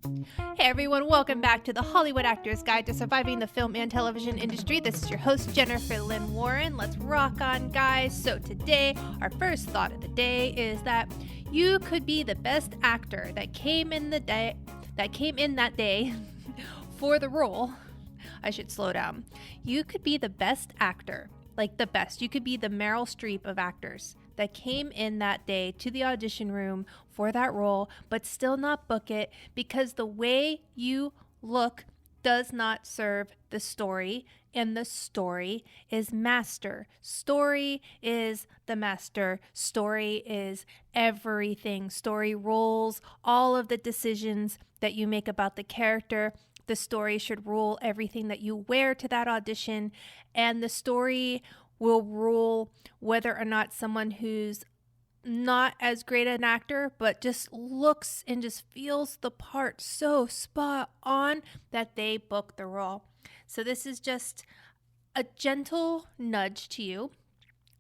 Hey everyone, welcome back to the Hollywood Actors Guide to Surviving the Film and Television Industry. This is your host, Jennifer Lynn Warren. Let's rock on, guys. So today, our first thought of the day is that you could be the best actor that came in that day for the role. I should slow down. You could be the best actor, like the best. You could be the Meryl Streep of actors that came in that day to the audition room for that role, but still not book it because the way you look does not serve the story, and the story is master. Story is the master. Story is everything. Story rules all of the decisions that you make about the character. The story should rule everything that you wear to that audition, and the story will rule whether or not someone who's not as great an actor, but just looks and just feels the part so spot on that they book the role. So this is just a gentle nudge to you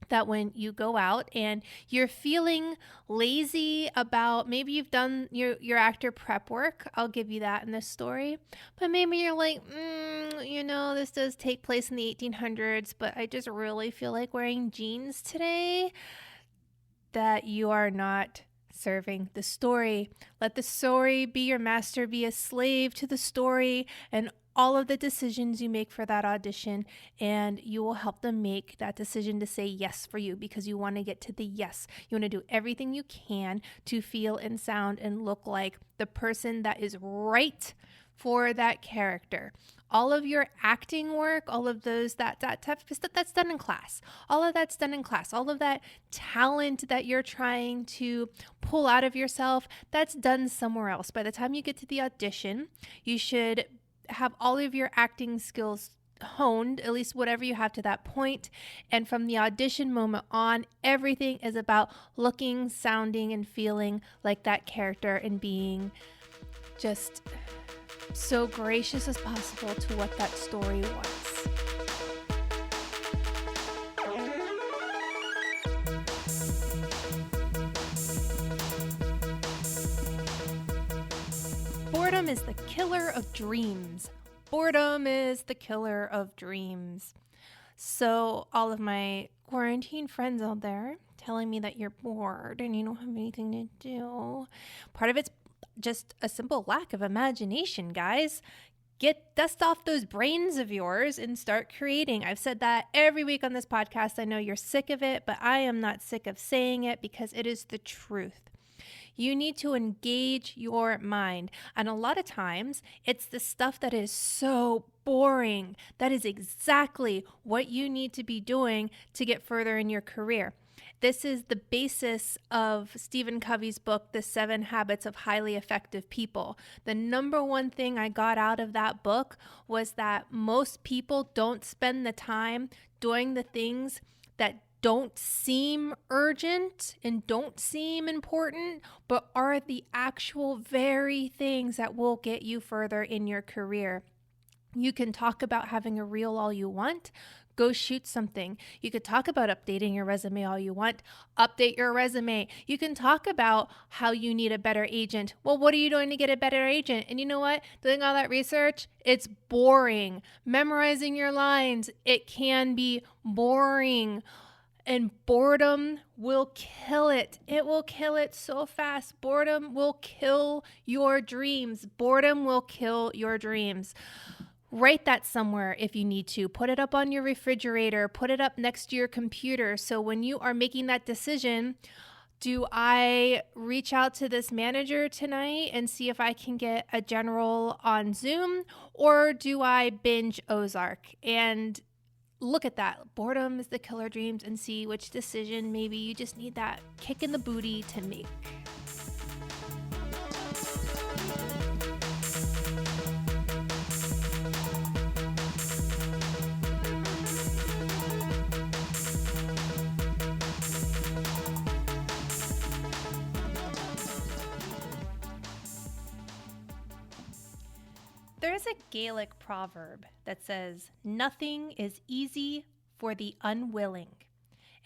that when you go out and you're feeling lazy about, maybe you've done your actor prep work, I'll give you that in this story, but maybe you're like, this does take place in the 1800s, but I just really feel like wearing jeans today, that you are not serving the story. Let the story be your master, be a slave to the story and all of the decisions you make for that audition, and you will help them make that decision to say yes for you because you want to get to the yes. You want to do everything you can to feel and sound and look like the person that is right for that character. All of your acting work, all of those, that type of stuff, that's done in class. All of that's done in class. All of that talent that you're trying to pull out of yourself, that's done somewhere else. By the time you get to the audition, you should have all of your acting skills honed, at least whatever you have to that point. And from the audition moment on, everything is about looking, sounding, and feeling like that character and being just so gracious as possible to what that story was. Boredom is the killer of dreams. Boredom is the killer of dreams. So all of my quarantine friends out there telling me that you're bored and you don't have anything to do, part of it's just a simple lack of imagination, guys. Dust off those brains of yours and start creating. I've said that every week on this podcast. I know you're sick of it, but I am not sick of saying it because it is the truth. You need to engage your mind. And a lot of times, it's the stuff that is so boring. That is exactly what you need to be doing to get further in your career. This is the basis of Stephen Covey's book, The 7 Habits of Highly Effective People. The number one thing I got out of that book was that most people don't spend the time doing the things that don't seem urgent and don't seem important, but are the actual very things that will get you further in your career. You can talk about having a reel all you want. Go shoot something. You could talk about updating your resume all you want. Update your resume. You can talk about how you need a better agent. Well, what are you doing to get a better agent? And you know what? Doing all that research, it's boring. Memorizing your lines, it can be boring. And boredom will kill it. It will kill it so fast. Boredom will kill your dreams. Boredom will kill your dreams. Write that somewhere if you need to. Put it up on your refrigerator. Put it up next to your computer. So when you are making that decision, do I reach out to this manager tonight and see if I can get a general on Zoom? Or do I binge Ozark? And look at that. Boredom is the killer dreams, and see which decision maybe you just need that kick in the booty to make. There's a Gaelic proverb that says, "Nothing is easy for the unwilling."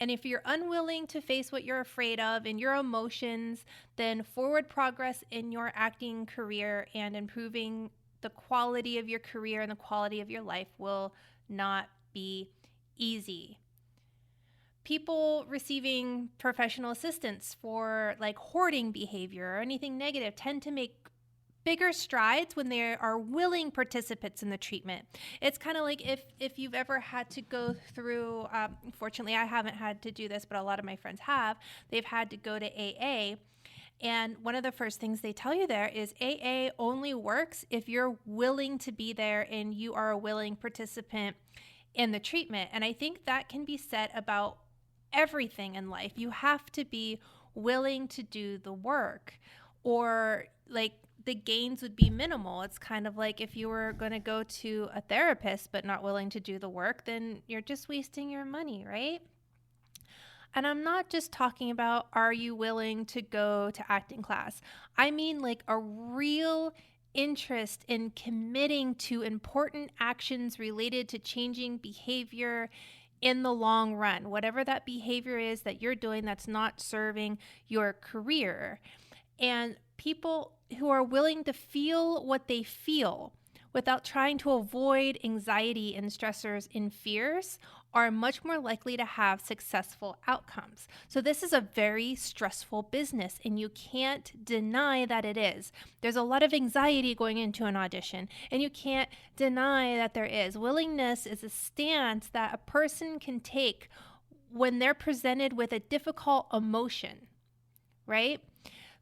And if you're unwilling to face what you're afraid of and your emotions, then forward progress in your acting career and improving the quality of your career and the quality of your life will not be easy. People receiving professional assistance for like hoarding behavior or anything negative tend to make bigger strides when they are willing participants in the treatment. It's kind of like if you've ever had to go through, fortunately I haven't had to do this, but a lot of my friends have, they've had to go to AA. And one of the first things they tell you there is AA only works if you're willing to be there and you are a willing participant in the treatment. And I think that can be said about everything in life. You have to be willing to do the work, or like the gains would be minimal. It's kind of like if you were going to go to a therapist but not willing to do the work, then you're just wasting your money, right? And I'm not just talking about, are you willing to go to acting class? I mean like a real interest in committing to important actions related to changing behavior in the long run, whatever that behavior is that you're doing that's not serving your career. And people who are willing to feel what they feel without trying to avoid anxiety and stressors and fears are much more likely to have successful outcomes. So this is a very stressful business, and you can't deny that it is. There's a lot of anxiety going into an audition, and you can't deny that there is. Willingness is a stance that a person can take when they're presented with a difficult emotion, right?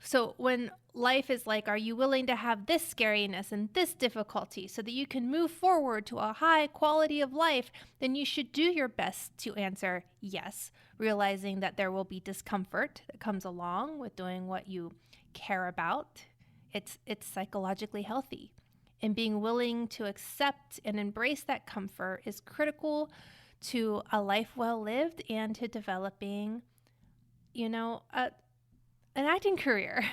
So when life is like, are you willing to have this scariness and this difficulty so that you can move forward to a high quality of life, then you should do your best to answer yes, realizing that there will be discomfort that comes along with doing what you care about. It's psychologically healthy. And being willing to accept and embrace that comfort is critical to a life well lived and to developing, an acting career,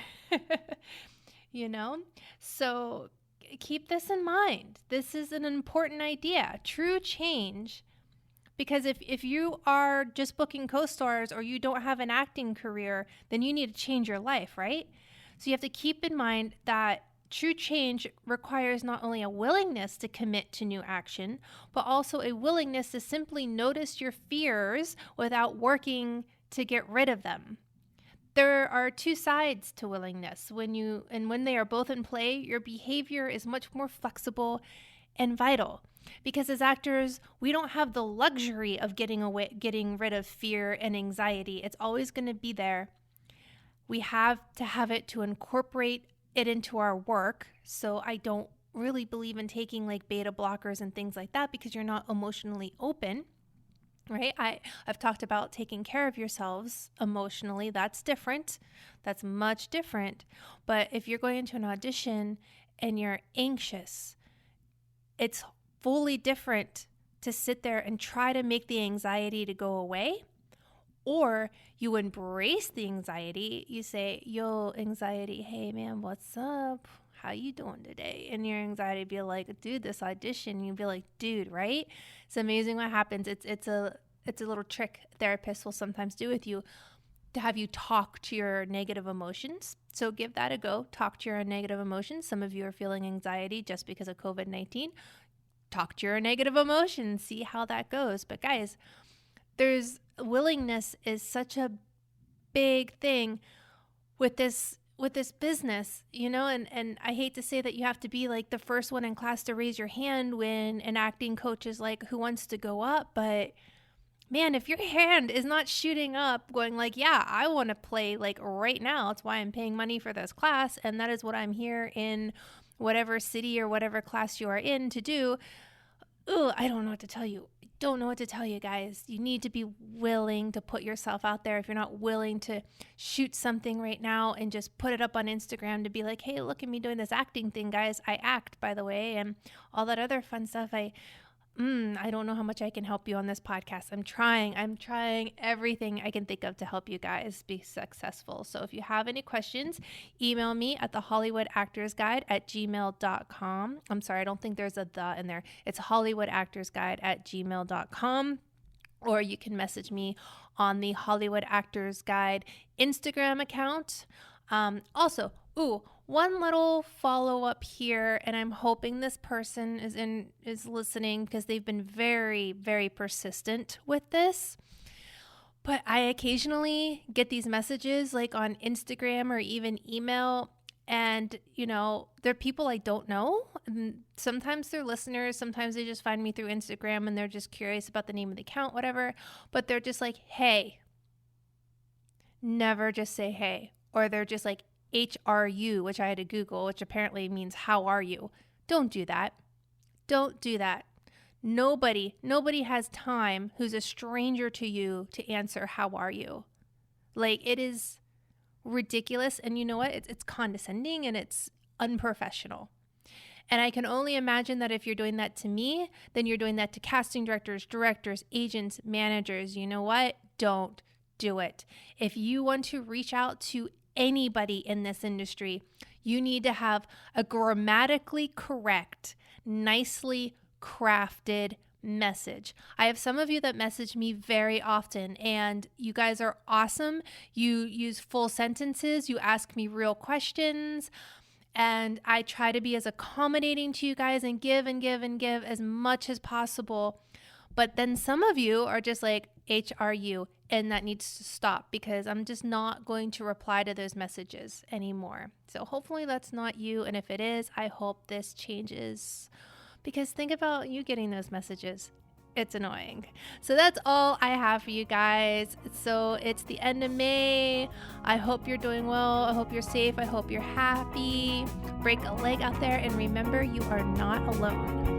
So keep this in mind. This is an important idea. True change, because if you are just booking co-stars or you don't have an acting career, then you need to change your life, right? So you have to keep in mind that true change requires not only a willingness to commit to new action, but also a willingness to simply notice your fears without working to get rid of them. There are two sides to willingness. When they are both in play, your behavior is much more flexible and vital. Because as actors, we don't have the luxury of getting rid of fear and anxiety. It's always going to be there. We have to have it to incorporate it into our work. So I don't really believe in taking like beta blockers and things like that because you're not emotionally open. Right? I've talked about taking care of yourselves emotionally. That's different. That's much different. But if you're going into an audition and you're anxious, it's fully different to sit there and try to make the anxiety to go away, or you embrace the anxiety. You say, yo, anxiety, hey man, what's up? How you doing today? And your anxiety be like, dude, this audition. You'd be like, dude, right? It's amazing what happens. It's a little trick therapists will sometimes do with you to have you talk to your negative emotions. So give that a go. Talk to your negative emotions. Some of you are feeling anxiety just because of COVID-19. Talk to your negative emotions. See how that goes. But guys, willingness is such a big thing with this business, and I hate to say that you have to be like the first one in class to raise your hand when an acting coach is like, who wants to go up? But man, if your hand is not shooting up going like, yeah, I want to play like right now, it's why I'm paying money for this class, and that is what I'm here in whatever city or whatever class you are in to do. I don't know what to tell you. Don't know what to tell you guys. You need to be willing to put yourself out there. If you're not willing to shoot something right now and just put it up on Instagram to be like, hey, look at me doing this acting thing, guys. I act, by the way, and all that other fun stuff. I don't know how much I can help you on this podcast. I'm trying everything I can think of to help you guys be successful. So if you have any questions, email me at thehollywoodactorsguide@gmail.com. I'm sorry, I don't think there's a the in there. It's hollywoodactorsguide@gmail.com. Or you can message me on the Hollywood Actors Guide Instagram account. Also, one little follow-up here, and I'm hoping this person is listening because they've been very, very persistent with this. But I occasionally get these messages like on Instagram or even email, and they're people I don't know. And sometimes they're listeners, sometimes they just find me through Instagram and they're just curious about the name of the account, whatever. But they're just like, hey. Never just say hey. Or they're just like HRU, which I had to Google, which apparently means how are you. Don't do that. Don't do that. Nobody has time who's a stranger to you to answer how are you. Like, it is ridiculous, and you know what? It's condescending and it's unprofessional. And I can only imagine that if you're doing that to me, then you're doing that to casting directors, agents, managers. You know what? Don't do it. If you want to reach out to anybody in this industry, you need to have a grammatically correct, nicely crafted message. I have some of you that message me very often, and you guys are awesome. You use full sentences, you ask me real questions, and I try to be as accommodating to you guys and give as much as possible. But then some of you are just like HRU, and that needs to stop because I'm just not going to reply to those messages anymore. So hopefully that's not you, and if it is, I hope this changes. Because think about you getting those messages. It's annoying. So that's all I have for you guys. So it's the end of May. I hope you're doing well. I hope you're safe. I hope you're happy. Break a leg out there, and remember, you are not alone.